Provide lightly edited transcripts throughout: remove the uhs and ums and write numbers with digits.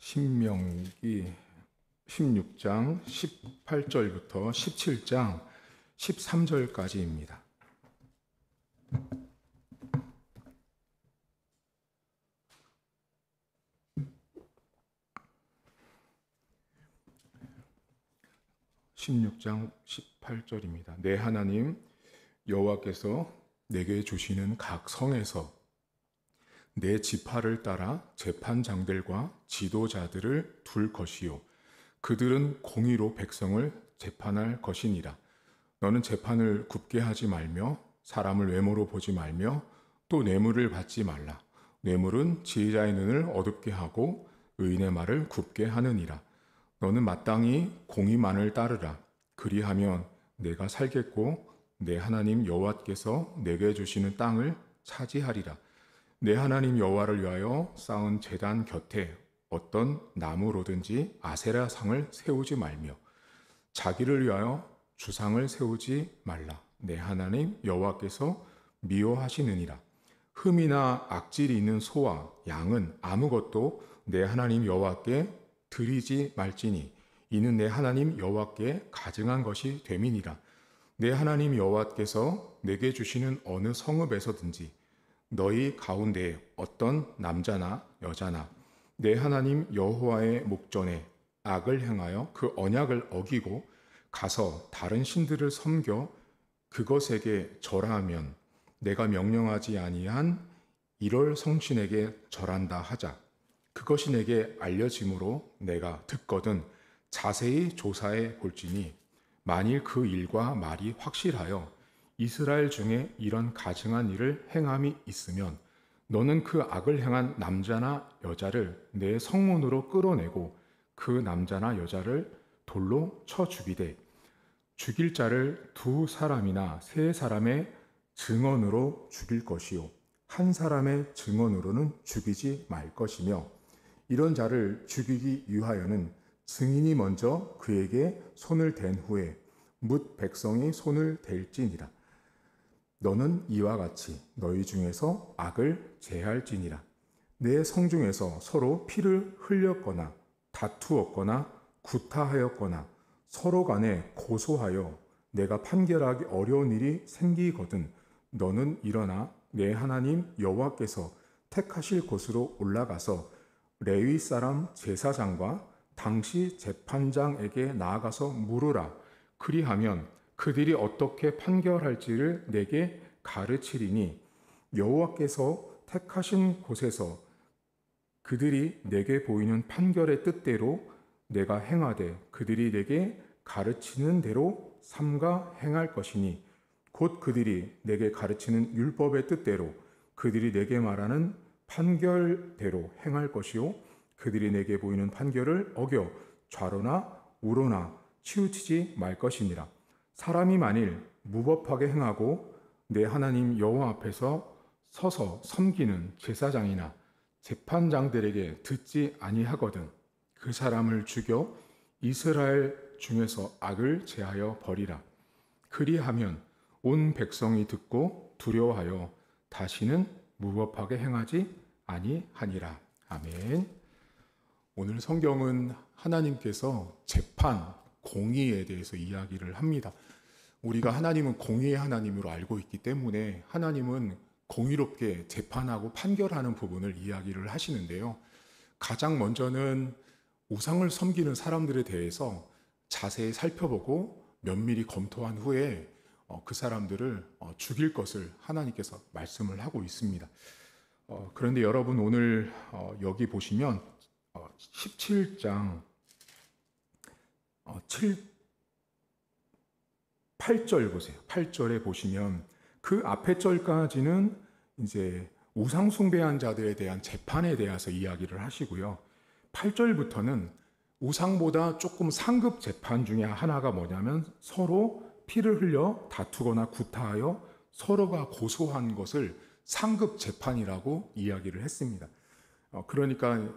신명기 16장 18절부터 17장 13절까지입니다. (16장 18절입니다) 내 하나님 여호와께서 내게 주시는 각 성에서 내 지파를 따라 재판장들과 지도자들을 둘 것이요 그들은 공의로 백성을 재판할 것이니라. 너는 재판을 굽게 하지 말며 사람을 외모로 보지 말며 또 뇌물을 받지 말라. 뇌물은 지혜자의 눈을 어둡게 하고 의인의 말을 굽게 하느니라. 너는 마땅히 공의만을 따르라. 그리하면 내가 살겠고 내 하나님 여호와께서 내게 주시는 땅을 차지하리라. 내 하나님 여호와를 위하여 쌓은 제단 곁에 어떤 나무로든지 아세라 상을 세우지 말며 자기를 위하여 주상을 세우지 말라. 내 하나님 여호와께서 미워하시느니라. 흠이나 악질이 있는 소와 양은 아무것도 내 하나님 여호와께 드리지 말지니 이는 내 하나님 여호와께 가증한 것이 됨이니라. 내 하나님 여호와께서 내게 주시는 어느 성읍에서든지 너희 가운데 어떤 남자나 여자나 내 하나님 여호와의 목전에 악을 행하여 그 언약을 어기고 가서 다른 신들을 섬겨 그것에게 절하면 내가 명령하지 아니한 이럴 성신에게 절한다 하자. 그것이 내게 알려짐으로 내가 듣거든 자세히 조사해 볼지니 만일 그 일과 말이 확실하여 이스라엘 중에 이런 가증한 일을 행함이 있으면 너는 그 악을 행한 남자나 여자를 내 성문으로 끌어내고 그 남자나 여자를 돌로 쳐 죽이되 죽일 자를 2사람이나 3사람의 증언으로 죽일 것이요 한 사람의 증언으로는 죽이지 말 것이며 이런 자를 죽이기 위하여는 증인이 먼저 그에게 손을 댄 후에 뭇 백성이 손을 댈지니라. 너는 이와 같이 너희 중에서 악을 제할지니라. 내 성중에서 서로 피를 흘렸거나 다투었거나 구타하였거나 서로 간에 고소하여 내가 판결하기 어려운 일이 생기거든 너는 일어나 내 하나님 여호와께서 택하실 곳으로 올라가서 레위 사람 제사장과 당시 재판장에게 나아가서 물으라. 그리하면 그들이 어떻게 판결할지를 내게 가르치리니 여호와께서 택하신 곳에서 그들이 내게 보이는 판결의 뜻대로 내가 행하되 그들이 내게 가르치는 대로 삼가 행할 것이니 곧 그들이 내게 가르치는 율법의 뜻대로 그들이 내게 말하는 판결대로 행할 것이요 그들이 내게 보이는 판결을 어겨 좌로나 우로나 치우치지 말 것이니라. 사람이 만일 무법하게 행하고 내 하나님 여호와 앞에서 서서 섬기는 제사장이나 재판장들에게 듣지 아니하거든 그 사람을 죽여 이스라엘 중에서 악을 제하여 버리라. 그리하면 온 백성이 듣고 두려워하여 다시는 무법하게 행하지 아니하니라. 아멘. 오늘 성경은 하나님께서 재판, 공의에 대해서 이야기를 합니다. 우리가 하나님은 공의의 하나님으로 알고 있기 때문에 하나님은 공의롭게 재판하고 판결하는 부분을 이야기를 하시는데요. 가장 먼저는 우상을 섬기는 사람들에 대해서 자세히 살펴보고 면밀히 검토한 후에 그 사람들을 죽일 것을 하나님께서 말씀을 하고 있습니다. 그런데 여러분 오늘 여기 보시면 17장 8절 보세요. 8절에 보시면 그 앞에 절까지는 이제 우상 숭배한 자들에 대한 재판에 대해서 이야기를 하시고요. 8절부터는 우상보다 조금 상급 재판 중에 하나가 뭐냐면 서로 피를 흘려 다투거나 구타하여 서로가 고소한 것을 상급 재판이라고 이야기를 했습니다. 그러니까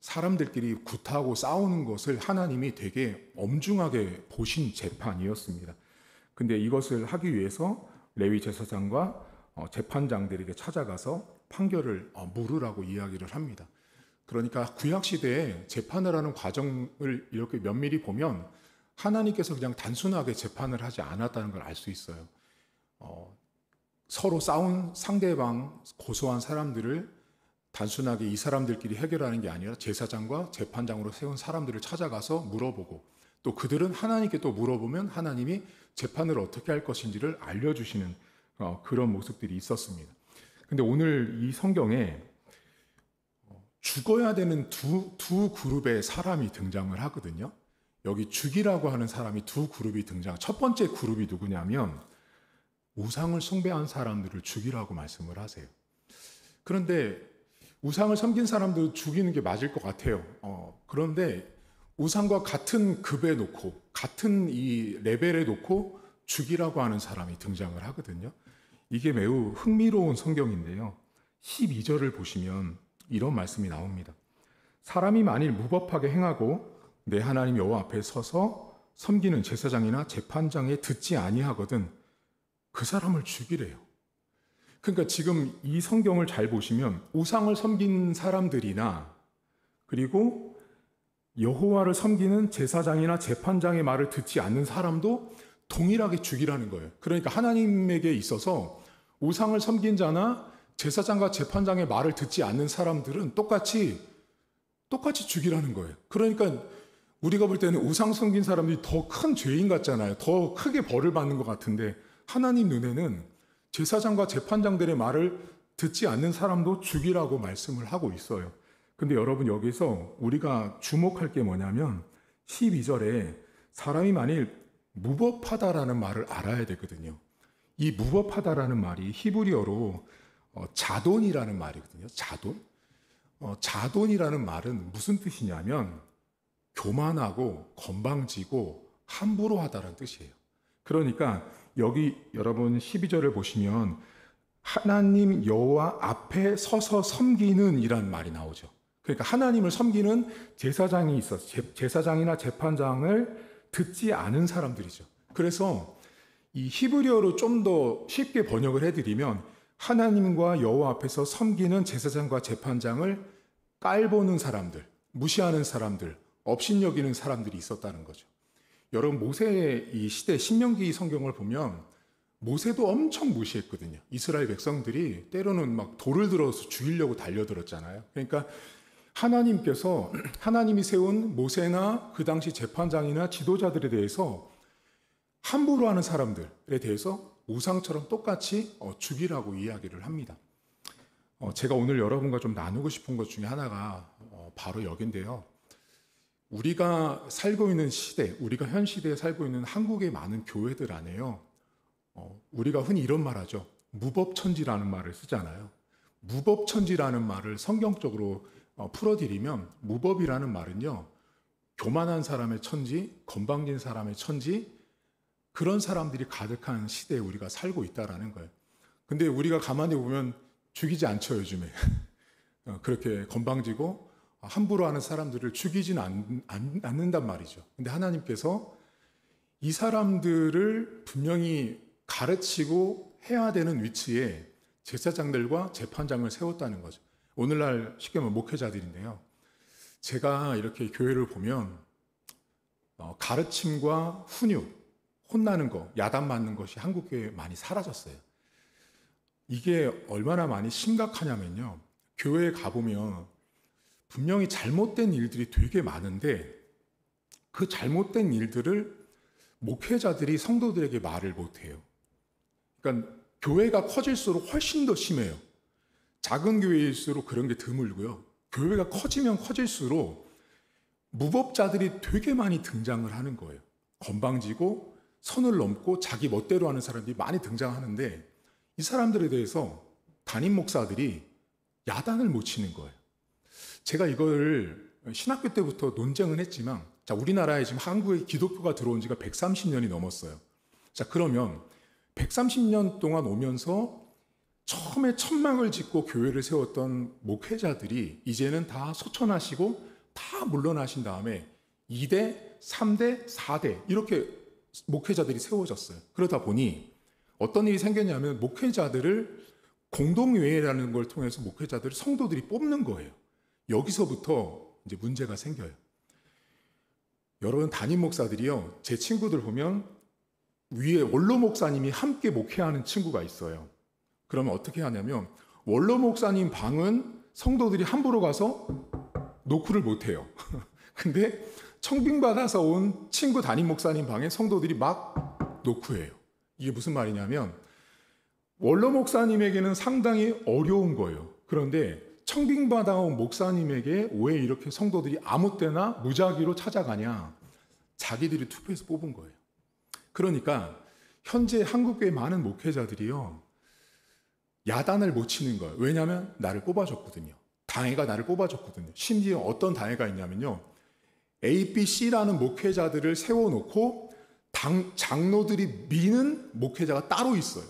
사람들끼리 구타하고 싸우는 것을 하나님이 되게 엄중하게 보신 재판이었습니다. 근데 이것을 하기 위해서 레위 제사장과 재판장들에게 찾아가서 판결을 물으라고 이야기를 합니다. 그러니까 구약 시대에 재판을 하는 과정을 이렇게 면밀히 보면 하나님께서 그냥 단순하게 재판을 하지 않았다는 걸 알 수 있어요. 서로 싸운 상대방, 고소한 사람들을 단순하게 이 사람들끼리 해결하는 게 아니라 제사장과 재판장으로 세운 사람들을 찾아가서 물어보고, 또 그들은 하나님께 또 물어보면 하나님이 재판을 어떻게 할 것인지를 알려주시는 그런 모습들이 있었습니다. 근데 오늘 이 성경에 죽어야 되는 두 그룹의 사람이 등장을 하거든요. 여기 죽이라고 하는 사람이 두 그룹이 등장. 첫 번째 그룹이 누구냐면 우상을 숭배한 사람들을 죽이라고 말씀을 하세요. 그런데 우상을 섬긴 사람들 죽이는 게 맞을 것 같아요. 그런데 우상과 같은 급에 놓고 같은 이 레벨에 놓고 죽이라고 하는 사람이 등장을 하거든요. 이게 매우 흥미로운 성경인데요. 12절을 보시면 이런 말씀이 나옵니다. 사람이 만일 무법하게 행하고 내 하나님 여호와 앞에 서서 섬기는 제사장이나 재판장에 듣지 아니하거든 그 사람을 죽이래요. 그러니까 지금 이 성경을 잘 보시면 우상을 섬긴 사람들이나 그리고 여호와를 섬기는 제사장이나 재판장의 말을 듣지 않는 사람도 동일하게 죽이라는 거예요. 그러니까 하나님에게 있어서 우상을 섬긴 자나 제사장과 재판장의 말을 듣지 않는 사람들은 똑같이 죽이라는 거예요. 그러니까 우리가 볼 때는 우상 섬긴 사람들이 더 큰 죄인 같잖아요. 더 크게 벌을 받는 것 같은데 하나님 눈에는 제사장과 재판장들의 말을 듣지 않는 사람도 죽이라고 말씀을 하고 있어요. 근데 여러분 여기서 우리가 주목할 게 뭐냐면 12절에 사람이 만일 무법하다라는 말을 알아야 되거든요. 이 무법하다라는 말이 히브리어로 자돈이라는 말이거든요. 자돈. 자돈이라는 말은 무슨 뜻이냐면 교만하고 건방지고 함부로 하다라는 뜻이에요. 그러니까 여기 여러분 12절을 보시면 하나님 여호와 앞에 서서 섬기는 이란 말이 나오죠. 그러니까 하나님을 섬기는 제사장이 있어서 제사장이나 재판장을 듣지 않은 사람들이죠. 그래서 이 히브리어로 좀 더 쉽게 번역을 해드리면 하나님과 여호와 앞에서 섬기는 제사장과 재판장을 깔보는 사람들, 무시하는 사람들, 업신여기는 사람들이 있었다는 거죠. 여러분 모세의 이 시대 신명기 성경을 보면 모세도 엄청 무시했거든요. 이스라엘 백성들이 때로는 막 돌을 들어서 죽이려고 달려들었잖아요. 그러니까 하나님께서 하나님이 세운 모세나 그 당시 재판장이나 지도자들에 대해서 함부로 하는 사람들에 대해서 우상처럼 똑같이 죽이라고 이야기를 합니다. 제가 오늘 여러분과 좀 나누고 싶은 것 중에 하나가 바로 여기인데요. 우리가 살고 있는 시대, 우리가 현 시대에 살고 있는 한국의 많은 교회들 안에요. 우리가 흔히 이런 말 하죠. 무법천지라는 말을 쓰잖아요. 무법천지라는 말을 성경적으로 풀어드리면 무법이라는 말은요. 교만한 사람의 천지, 건방진 사람의 천지, 그런 사람들이 가득한 시대에 우리가 살고 있다라는 거예요. 근데 우리가 가만히 보면 죽이지 않죠, 요즘에. 그렇게 건방지고 함부로 하는 사람들을 죽이진 않는단 말이죠. 근데 하나님께서 이 사람들을 분명히 가르치고 해야 되는 위치에 제사장들과 재판장을 세웠다는 거죠. 오늘날 쉽게 말하면 목회자들인데요. 제가 이렇게 교회를 보면 가르침과 훈육, 혼나는 거, 야단 맞는 것이 한국 교회에 많이 사라졌어요. 이게 얼마나 많이 심각하냐면요. 교회에 가보면 분명히 잘못된 일들이 되게 많은데 그 잘못된 일들을 목회자들이 성도들에게 말을 못해요. 그러니까 교회가 커질수록 훨씬 더 심해요. 작은 교회일수록 그런 게 드물고요. 교회가 커지면 커질수록 무법자들이 되게 많이 등장을 하는 거예요. 건방지고 선을 넘고 자기 멋대로 하는 사람들이 많이 등장하는데 이 사람들에 대해서 담임 목사들이 야단을 못 치는 거예요. 제가 이걸 신학교 때부터 논쟁은 했지만 자, 우리나라에 지금 한국에 기독교가 들어온 지가 130년이 넘었어요. 자, 그러면 130년 동안 오면서 처음에 천막을 짓고 교회를 세웠던 목회자들이 이제는 다 소천하시고 다 물러나신 다음에 2대, 3대, 4대 이렇게 목회자들이 세워졌어요. 그러다 보니 어떤 일이 생겼냐면 목회자들을 공동회의라는 걸 통해서 목회자들을 성도들이 뽑는 거예요. 여기서부터 이제 문제가 생겨요. 여러분, 담임 목사들이요, 제 친구들 보면 위에 원로 목사님이 함께 목회하는 친구가 있어요. 그러면 어떻게 하냐면 원로 목사님 방은 성도들이 함부로 가서 노크를 못해요. 근데 청빙받아서 온 친구 담임 목사님 방에 성도들이 막 노크해요. 이게 무슨 말이냐면 원로 목사님에게는 상당히 어려운 거예요. 그런데 청빙받아 온 목사님에게 왜 이렇게 성도들이 아무 때나 무작위로 찾아가냐? 자기들이 투표해서 뽑은 거예요. 그러니까 현재 한국의 많은 목회자들이요, 야단을 못 치는 거예요. 왜냐하면 나를 뽑아줬거든요. 당회가 나를 뽑아줬거든요. 심지어 어떤 당회가 있냐면요, A, B, C라는 목회자들을 세워놓고 장로들이 미는 목회자가 따로 있어요.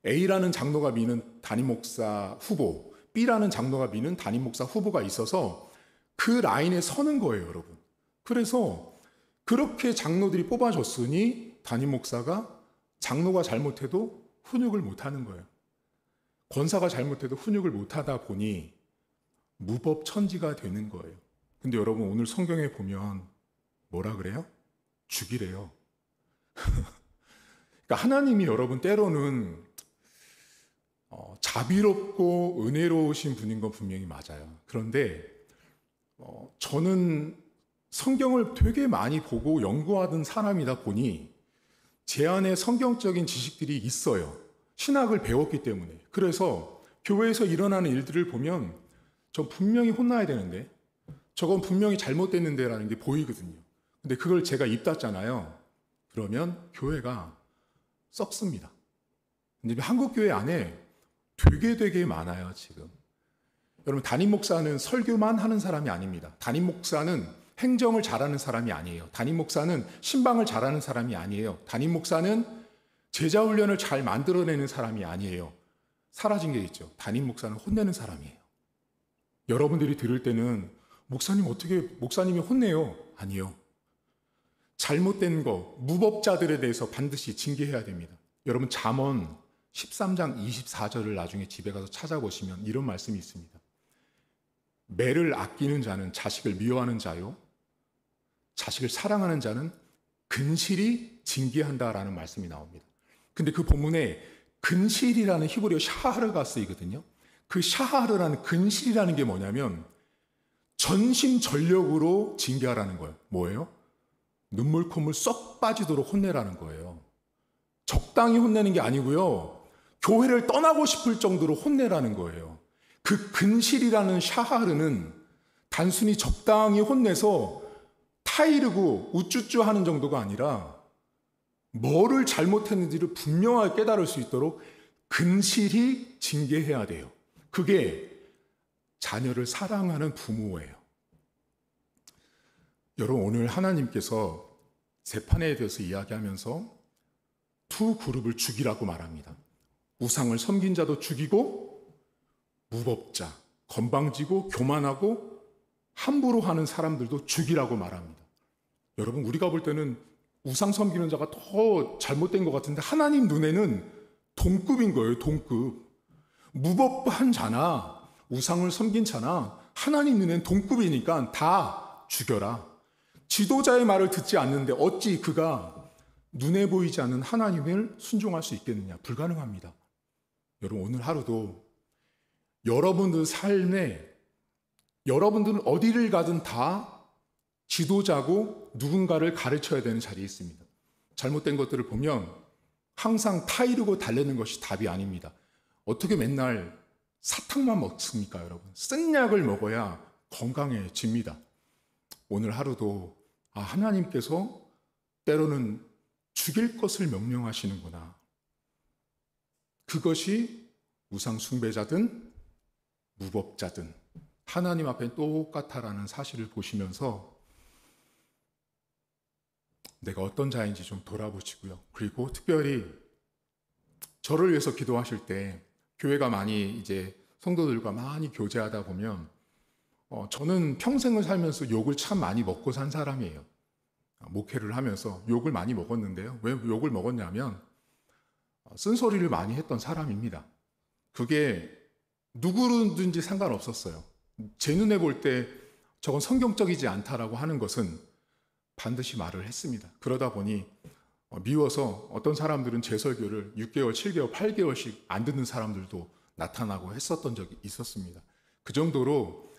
A라는 장로가 미는 담임 목사 후보, B라는 장로가 미는 담임 목사 후보가 있어서 그 라인에 서는 거예요, 여러분. 그래서 그렇게 장로들이 뽑아줬으니 담임 목사가 장로가 잘못해도 훈육을 못하는 거예요. 권사가 잘못해도 훈육을 못하다 보니 무법천지가 되는 거예요. 근데 여러분, 오늘 성경에 보면 뭐라 그래요? 죽이래요. 그러니까 하나님이 여러분 때로는 자비롭고 은혜로우신 분인 건 분명히 맞아요. 그런데 저는 성경을 되게 많이 보고 연구하던 사람이다 보니 제 안에 성경적인 지식들이 있어요. 신학을 배웠기 때문에. 그래서 교회에서 일어나는 일들을 보면 전 분명히 혼나야 되는데, 저건 분명히 잘못됐는데라는 게 보이거든요. 근데 그걸 제가 입닫잖아요. 그러면 교회가 썩습니다. 근데 한국 교회 안에 되게 많아요, 지금. 여러분, 담임 목사는 설교만 하는 사람이 아닙니다. 담임 목사는 행정을 잘하는 사람이 아니에요. 담임 목사는 신방을 잘하는 사람이 아니에요. 담임 목사는 제자 훈련을 잘 만들어내는 사람이 아니에요. 사라진 게 있죠. 담임 목사는 혼내는 사람이에요. 여러분들이 들을 때는 목사님 어떻게 목사님이 혼내요? 아니요. 잘못된 거, 무법자들에 대해서 반드시 징계해야 됩니다. 여러분, 잠언 13장 24절을 나중에 집에 가서 찾아보시면 이런 말씀이 있습니다. 매를 아끼는 자는 자식을 미워하는 자요, 자식을 사랑하는 자는 근실이 징계한다라는 말씀이 나옵니다. 근데 그 본문에 근실이라는 히브리어 샤하르가 쓰이거든요. 그 샤하르라는 근실이라는 게 뭐냐면 전심전력으로 징계하라는 거예요. 뭐예요? 눈물 콧물 쏙 빠지도록 혼내라는 거예요. 적당히 혼내는 게 아니고요, 교회를 떠나고 싶을 정도로 혼내라는 거예요. 그 근실이라는 샤하르는 단순히 적당히 혼내서 타이르고 우쭈쭈 하는 정도가 아니라 뭐를 잘못했는지를 분명하게 깨달을 수 있도록 근실히 징계해야 돼요. 그게 자녀를 사랑하는 부모예요. 여러분, 오늘 하나님께서 재판에 대해서 이야기하면서 두 그룹을 죽이라고 말합니다. 우상을 섬긴 자도 죽이고, 무법자, 건방지고 교만하고 함부로 하는 사람들도 죽이라고 말합니다. 여러분, 우리가 볼 때는 우상 섬기는 자가 더 잘못된 것 같은데 하나님 눈에는 동급인 거예요, 동급. 무법한 자나 우상을 섬긴 자나 하나님 눈에는 동급이니까 다 죽여라. 지도자의 말을 듣지 않는데 어찌 그가 눈에 보이지 않는 하나님을 순종할 수 있겠느냐? 불가능합니다. 여러분, 오늘 하루도 여러분들 삶에, 여러분들은 어디를 가든 다 지도자고 누군가를 가르쳐야 되는 자리에 있습니다. 잘못된 것들을 보면 항상 타이르고 달래는 것이 답이 아닙니다. 어떻게 맨날 사탕만 먹습니까, 여러분? 쓴 약을 먹어야 건강해집니다. 오늘 하루도 하나님께서 때로는 죽일 것을 명령하시는구나. 그것이 우상 숭배자든 무법자든 하나님 앞에 똑같다라는 사실을 보시면서 내가 어떤 자인지 좀 돌아보시고요. 그리고 특별히 저를 위해서 기도하실 때 교회가 많이 이제 성도들과 많이 교제하다 보면 저는 평생을 살면서 욕을 참 많이 먹고 산 사람이에요. 목회를 하면서 욕을 많이 먹었는데요. 왜 욕을 먹었냐면 쓴소리를 많이 했던 사람입니다. 그게 누구든지 상관없었어요. 제 눈에 볼 때 저건 성경적이지 않다라고 하는 것은 반드시 말을 했습니다. 그러다 보니 미워서 어떤 사람들은 제 설교를 6개월, 7개월, 8개월씩 안 듣는 사람들도 나타나고 했었던 적이 있었습니다. 그 정도로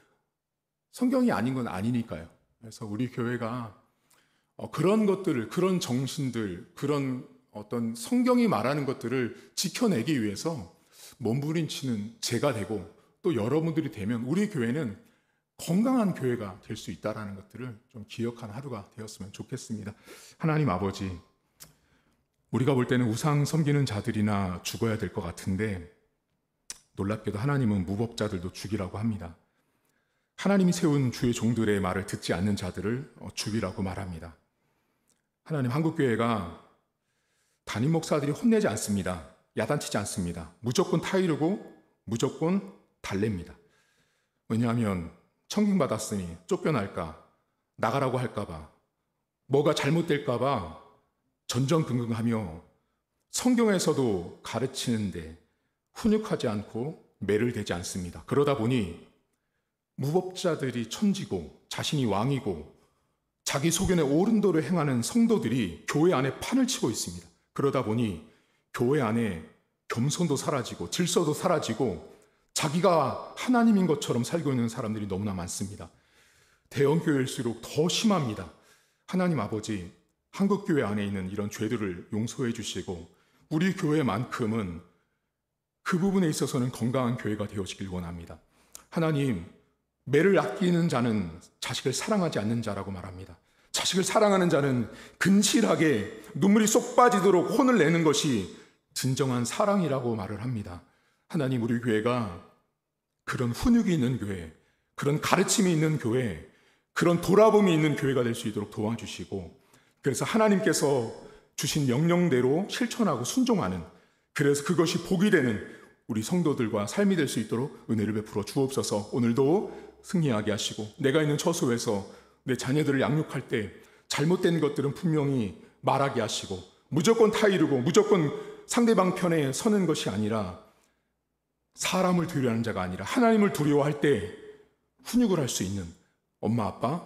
성경이 아닌 건 아니니까요. 그래서 우리 교회가 그런 것들을, 그런 정신들, 그런 어떤 성경이 말하는 것들을 지켜내기 위해서 몸부림치는 제가 되고 또 여러분들이 되면 우리 교회는 건강한 교회가 될 수 있다는 것들을 좀 기억하는 하루가 되었으면 좋겠습니다. 하나님 아버지, 우리가 볼 때는 우상 섬기는 자들이나 죽어야 될 것 같은데 놀랍게도 하나님은 무법자들도 죽이라고 합니다. 하나님이 세운 주의 종들의 말을 듣지 않는 자들을 죽이라고 말합니다. 하나님, 한국교회가 담임 목사들이 혼내지 않습니다. 야단치지 않습니다. 무조건 타이르고 무조건 달랩니다. 왜냐하면 청킹받았으니 쫓겨날까, 나가라고 할까봐, 뭐가 잘못될까봐 전전긍긍하며 성경에서도 가르치는데 훈육하지 않고 매를 대지 않습니다. 그러다 보니 무법자들이 천지고 자신이 왕이고 자기 소견에 옳은 도를 행하는 성도들이 교회 안에 판을 치고 있습니다. 그러다 보니 교회 안에 겸손도 사라지고 질서도 사라지고 자기가 하나님인 것처럼 살고 있는 사람들이 너무나 많습니다. 대형교회일수록 더 심합니다. 하나님 아버지, 한국교회 안에 있는 이런 죄들을 용서해 주시고 우리 교회만큼은 그 부분에 있어서는 건강한 교회가 되어지길 원합니다. 하나님, 매를 아끼는 자는 자식을 사랑하지 않는 자라고 말합니다. 자식을 사랑하는 자는 근실하게 눈물이 쏙 빠지도록 혼을 내는 것이 진정한 사랑이라고 말을 합니다. 하나님, 우리 교회가 그런 훈육이 있는 교회, 그런 가르침이 있는 교회, 그런 돌아봄이 있는 교회가 될 수 있도록 도와주시고, 그래서 하나님께서 주신 명령대로 실천하고 순종하는, 그래서 그것이 복이 되는 우리 성도들과 삶이 될 수 있도록 은혜를 베풀어 주옵소서. 오늘도 승리하게 하시고 내가 있는 처소에서 내 자녀들을 양육할 때 잘못된 것들은 분명히 말하게 하시고 무조건 타이르고 무조건 상대방 편에 서는 것이 아니라 사람을 두려워하는 자가 아니라 하나님을 두려워할 때 훈육을 할 수 있는 엄마 아빠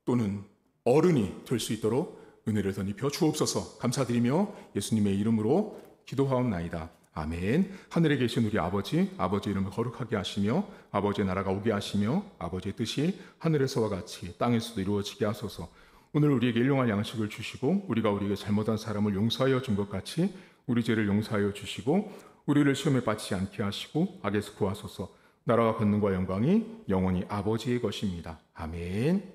또는 어른이 될 수 있도록 은혜를 덧입혀 주옵소서. 감사드리며 예수님의 이름으로 기도하옵나이다. 아멘. 하늘에 계신 우리 아버지, 아버지의 이름을 거룩하게 하시며 아버지의 나라가 오게 하시며 아버지의 뜻이 하늘에서와 같이 땅에서도 이루어지게 하소서. 오늘 우리에게 일용할 양식을 주시고 우리가 우리에게 잘못한 사람을 용서하여 준 것 같이 우리 죄를 용서하여 주시고 우리를 시험에 빠지지 않게 하시고 악에서 구하소서. 나라와 권능과 영광이 영원히 아버지의 것입니다. 아멘.